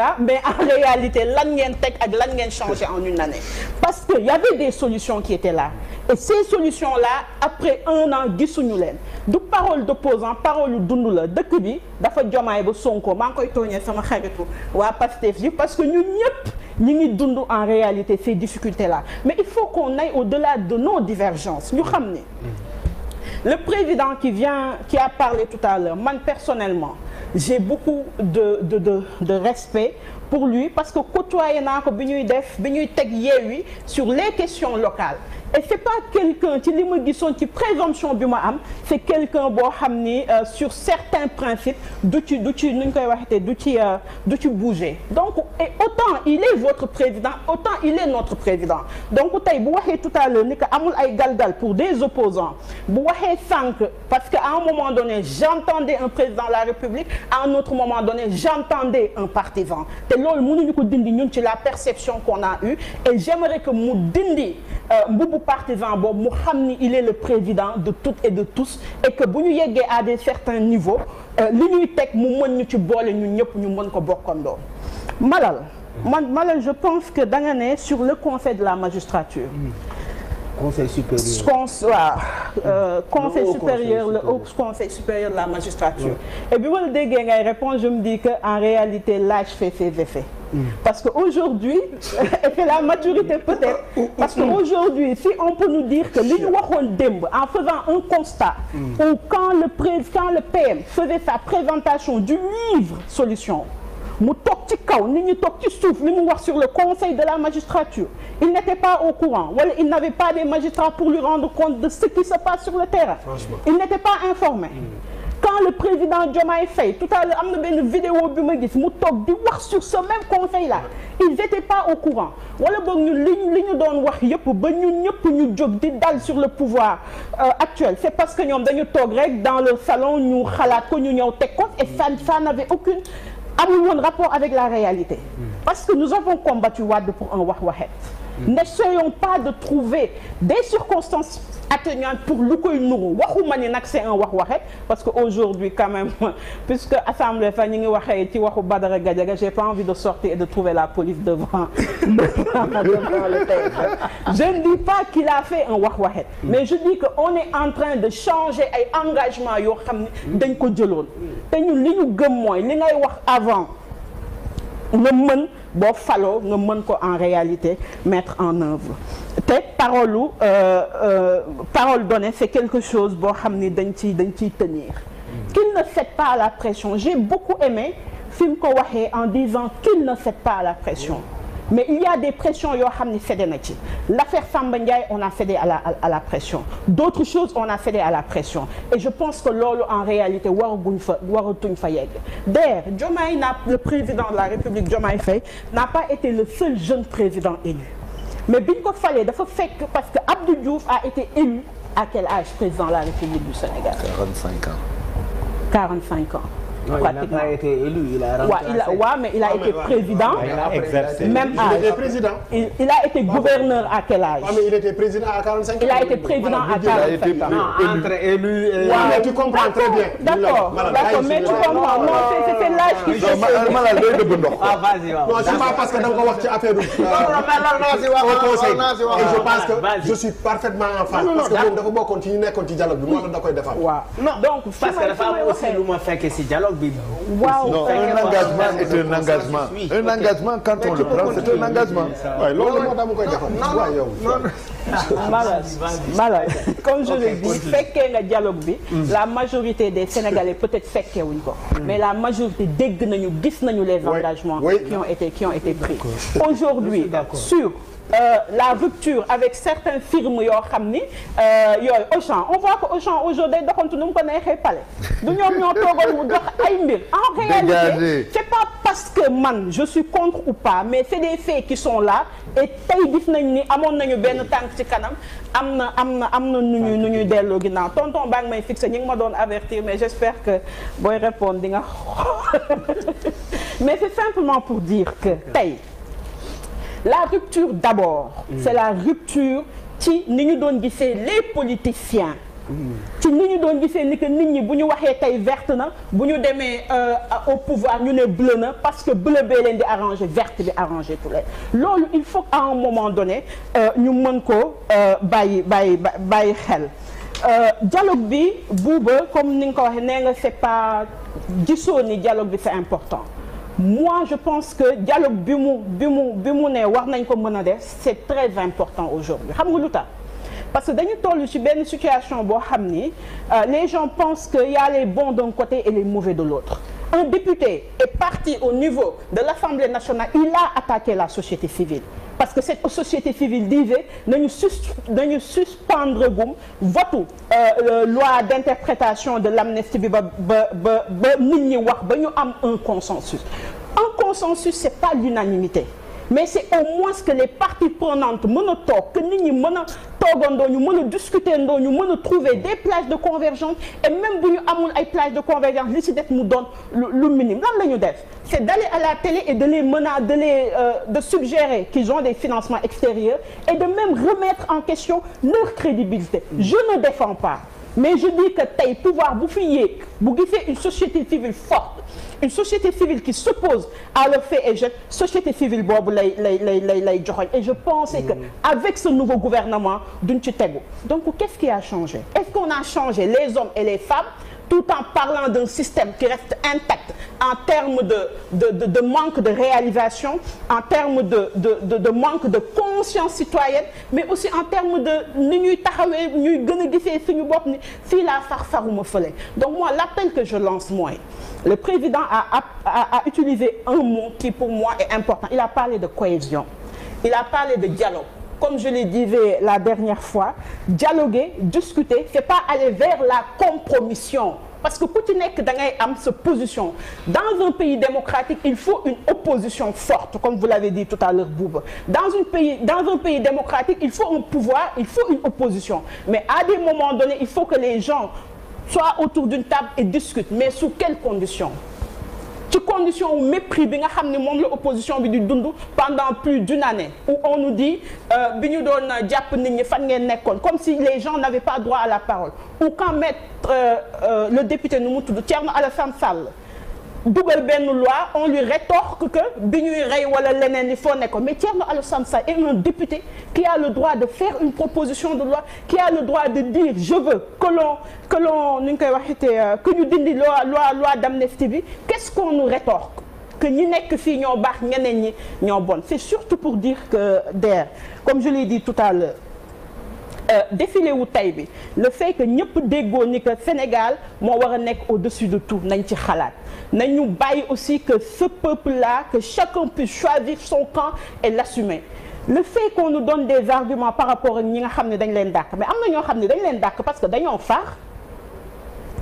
résultats mais en réalité lan ngeen teg ak lan ngeen changé en une année parce que y avait des solutions qui étaient là et ces solutions là après un an gisuñu leen du parole d'opposant parole yu dund la dëkk bi dafa Diomaye ba Sonko maa ngi koy tooñee sama xaritu waa Pastef yi parce que ñun ñëpp ñi ngi dund en réalité ces difficultés là mais il faut qu'on aille au-delà de nos divergences ñu xam ni le président qui a parlé tout à l'heure man personnellement j'ai beaucoup de respect pour lui parce que côtoyé naa ko bi ñuy teg Yewwi sur les questions locales et c'est pas quelqu'un ci li ma gisoon ci présomption bi ma am c'est quelqu'un boo xam ni sur certains principes du ci nu ñu koy waxatee du ci bouger donc et autant il est votre président autant il est notre président donc tey bu waxee tout à l'heure ni que amul ay galgal pour des opposants bu waxee sànq parce que à un moment donné j'entendais un président de la République à un autre moment donné j'entendais un partisan te loolu mënuñu ko dindi ñun ci la perception qu'on a eue et j'aimerais que mu dindi mbubu partisan boobu mu xam ni il est le président de toutes et de tous et que bu ñu yeggee à des certains niveaux li ñuy teg mu mën ñu ci boole ñun ñëpp ñu mën ko bokkandoo Malal je pense que da nga ne sur le conseil de la magistrature conseil supérieur conseil supérieur le haut conseil supérieur de la magistrature et bi ma la déggee ngay répondre je me dis que en réalité l'âge fait ses effets parce que aujourd'hui et c'est la maturité peut-être parce que aujourd'hui si on peut nous dire que li ñu waxoon démb en faisant un constat ou quand le PM faisait sa présentation du livre solution mu toog ci kaw nit ñi toog ci suuf li mu wax sur le conseil de la magistrature il n'était pas au courant wala il n'avait pas des magistrats pour lui rendre compte de ce qui se passe sur le terrain il n'était pas informé quand le président Diomaye Faye tout à l'heure am na benn vidéo bi ma gis mu toog di wax sur ce même conseil là ils étaient pas au courant wala boog ñun li ñu doon wax yëpp ba ñun ñëpp ñu jóg di dal sur le pouvoir actuel c'est parce que ñoom dañu toog rek dans le salon ñu xalaat ko ñu ñëw teg ko et ça n'avait aucune amul woon rapport avec la réalité parce que nous avons combattu Wade pour un wax waxet n'essayons pas de trouver des circonstances atténuantes pour lu koy nuru waxuma ni nag c'est un wax waxet parce que aujourd'hui quand même puisque assemblée fa ñu ngi waxee ci waxu Badara Gadiaga j'ai pas envie de sortir et de trouver la police devant le TFM je ne dis pas qu'il a fait un wax waxet mais je dis que on est en train de changer ay engagements yoo xam ne dañ ko jëloon te ñun li ñu gëm mooy li ngay wax avant nga mën boo faloo nga mën ko en réalité mettre en œuvre te parole donnée c'est quelque chose boo xam ni dañ ciy tenir qu'il ne cède pas à la pression j'ai beaucoup aimé fi mu ko waxee en disant qu'il ne cède pas à la pression mais il y a des pressions yoo xam ni cédé na ci l'affaire Samba Ndiaye on a cédé à la pression d'autres choses on a cédé à la pression et je pense que loolu en réalité waratuñ fa yegg d'ailleurs le président de la République Diomaye Faye n'a pas été le seul jeune président élu mais biñ ko falee dafa fekk parce que Abdou Diouf a été élu à quel âge président de la République du Sénégal 45 ans Non, il n'a pas été élu, il a remplacé. Mais il a été président. Il a exercé. Même âge. Il était président. Il a été gouverneur à quel âge? Mais il était président à 45 ans. Il a été président à 45 ans. Entre élu et... Mais tu comprends très bien. D'accord, mais tu comprends. Non, c'est l'âge qui fait. Ah, vas-y, Non, c'est pas parce que da nga ko wax ci affaire au conseil. Et je pense que je suis parfaitement en phase. Parce que moom dafa bokkoon ci ñu nekkoon ci dialogue bi moo tax da koy defal. Non, donc parce que dafa am aussi lu ma fekk ci dialogue. Non, un engagement est un engagement. Un engagement, quand on le prend, c'est un engagement. Ouais, loolu moo tax mu koy defal. Malal, comme je l'ai dit, fekkee nga dialogue bi, la majorité des Sénégalais peut-être fekkee wuñ ko, mais la majorité dégg nañu, gis nañu les engagements qui ont été pris. Aujourd'hui, sur la rupture avec certaines firmes yoo xam ni yooyu Auchan on voit que Auchan aujourd'hui doxantu nu mu ko neexee pale du ñoom ñoo toogoon mu jox ay mbir en réalité c'est pas parce que man je suis contre ou pas mais c'est des faits qui sont là et tey gis nañ ni amoon nañu benn tànk ci kanam am na nu ñuy delloo ginnaaw tonton baa ngi may fixé ñi ngi ma doon avertir mais j'espère que booy répondre di nga mais c'est simplement pour dire que tey la rupture d'abord c'est la rupture ci ni ñu doon gisee les politiciens ci ni ñu doon gisee ni que nit ñi bu ñu waxee tey verte na bu ñu demee au pouvoir ñu ne bleu na parce que bleu bee leen di arranger verte bi arranger tout leen loolu il faut qu'à un moment donné ñu mën ko bàyyi xel dialogue bi buuba comme ni nga ko waxee nee nga c'est pas gisoo ni dialogue bi c'est important moi je pense que dialogue bi mu ne war nañ ko mën a def c'est très important aujourd'hui xam nga lu tax parce que dañu toll ci benn situation boo xam ni les gens pensent que y a les bons d'un côté et les mauvais de l'autre un député est parti au niveau de l'Assemblée nationale il a attaqué la société civile parce que cette société civile disait nañu suspendre gum votu loi d'interprétation de l'amnistie bi ba nit ñi wax ba ñu am un consensus c'est pas l'unanimité mais c'est au moins que les parties prenantes mën a toog que nit ñi mën a toogandoo ñu mën a discuter ndoo ñu mën a trouver des plages de convergence et même bu ñu amul ay plages de convergence li ci def mu doon lu minime lan la ñu def c'est d'aller à la télé et de les menacer de suggérer qu'ils ont des financements extérieurs et de même remettre en question leur crédibilité je ne défends pas mais je dis que tey pouvoir bu fi yéeg bu gisee une société civile forte une société civile qui s'oppose à le fait et jette société civile boobu lay joxoñ et je pensais que avec ce nouveau gouvernement duñ ci tegu donc qu'est-ce qui a changé est-ce qu'on a changé les hommes et les femmes tout en parlant d'un système qui reste intact en termes de manque de réalisation, en termes de manque de conscience citoyenne, mais aussi en termes de ni ñuy taxawee ñuy gën a gisee suñu bopp ni fii laa faruma fële. Donc moi l'appel que je lance mooy le président a utilisé un mot qui pour moi est important. Il a parlé de cohésion, il a parlé de dialogue. Comme je le disais la dernière fois, dialoguer, discuter, c'est pas aller vers la compromission. Parce que ku ci nekk da ngay am sa position. Dans un pays démocratique, il faut une opposition forte, comme vous l'avez dit tout à l'heure, Bouba. Dans un pays démocratique, il faut un pouvoir, il faut une opposition. Mais à des moments donnés, il faut que les gens soient autour d'une table et discutent. Mais sous quelles conditions? Ci condition wu mépris bi nga xam ne moom la opposition bi di dund pendant plus d'une année où on nous dit bi ñu doon jàpp nit ñi fan ngeen nekkoon comme si les gens n'avaient pas droit à la parole ou quand maître le député nu mu tudd Thierno Alassane Sall dugal benn loi on lui rétorque que bi ñuy rey wala leneen li foo nekkoon mais Thierno Alassane Sall est un député qui a le droit de faire une proposition de loi qui a le droit de dire je veux que l'on nu ñu koy waxitee que ñu dindi loi d'amnistie bi qu'est-ce qu'on nous rétorque que ñi nekk fii ñoo baax ñeneen ñi ñoo bon c'est surtout pour dire que comme je l'ai dit tout à l'heure défilé wu tey bi le fait que ñëpp déggoo ni que Sénégal moo war a nekk au-dessus de tout nañ ci xalaat nañu bàyyi aussi que ce peuple-là que chacun puisse choisir son camp et l'assumer le fait qu'on nous donne des arguments par rapport ak ñi nga xam ne dañ leen dàq mais am na ñoo xam ne dañ leen dàq parce que dañoo far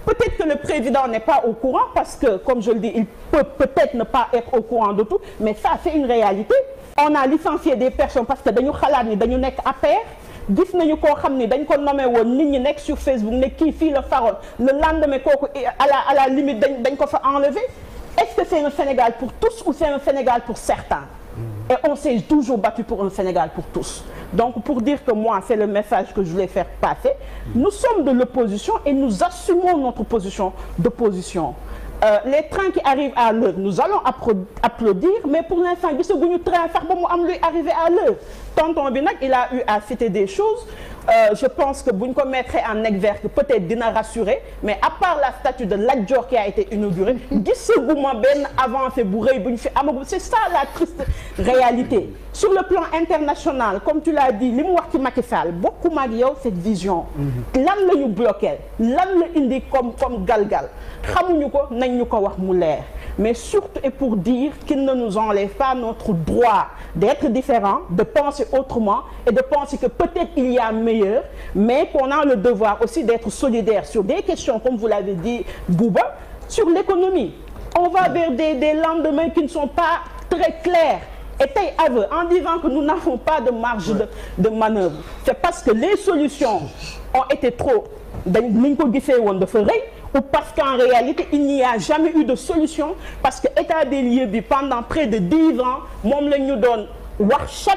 peut-être que le président n'est pas au courant parce que comme je le dis il peut peut-être ne pas être au courant de tout mais ça c'est une réalité on a licencié des personnes parce que dañu xalaat ni dañu nekk APR gis nañu koo xam ni dañ ko nommé woon nit ñi nekk sur Facebook ne kii fii la faroon le lendemain kooku à la limite dañ ko fa enlever est-ce que c'est un Sénégal pour tous ou c'est un Sénégal pour certains et on s'est toujours battu pour un Sénégal pour tous donc pour dire que moi c'est le message que je voulais faire passer nous sommes de l'opposition et nous assumons notre position d'opposition les trains qui arrivent à l'heure nous allons applaudir mais pour l'instant gisaguñu train sax ba mu am luy arriver à l'heure tonton bi nag il a eu à citer des choses je pense que buñ ko mettre en exergue peut-être dina rassurer mais à part la statue de Lat Dior qui a été inaugurée gisaguma benn avancée bu rëy bu ñu fi amagum c'est ça la triste réalité sur le plan international comme tu l'as dit li mu wax ci Macky Sall bokkuma ak yow cette vision lan la ñu bloqué lan la indi comme galgal xamuñu ko nañ ñu ko wax mu leer mais surtout et pour dire qu'il ne nous enlève pas notre droit d'être différent de penser autrement et de penser que peut-être il y a meilleur mais qu'on a le devoir aussi d'être solidaire sur des questions comme vous l'avez dit Bouba sur l'économie on va vers des lendemains qui ne sont pas très clairs et tey aveu en disant que nous n'avons pas de marge de manœuvre c'est parce que les solutions ont été trop dañ niñ ko gisee woon dafa rëy ou parce qu'en réalité il n'y a jamais eu de solution parce que état des lieux bi pendant près de 10 ans moom la ñu doon wax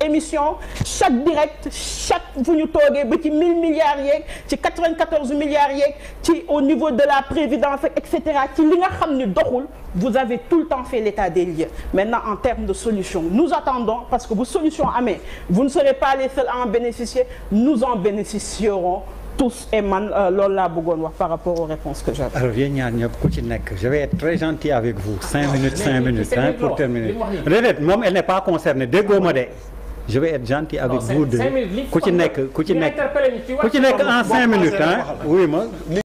émission chaque direct chaque fu ñu toogee ba ci 1000 milliards yeeg ci 94 milliards yeeg ci au niveau de la prévidence etc. ci li nga xam ni doxul vous avez tout le temps fait l'état des lieux maintenant en termes de solution nous attendons parce que bu solution amee vous ne serez pas les seuls à en bénéficier nous en bénéficierons tous et man loolu laa bëggoon wax par rapport aux réponses que j'avais. Alors yéen ñaar ñëpp ku ci nekk je vais être très gentil avec vous 5 minutes hein, pour terminer. Redet moom elle n'est pas concernée déggoo ma de. Je vais être gentil avec vous deux ku ci nekk en 5 minutes hein oui ma.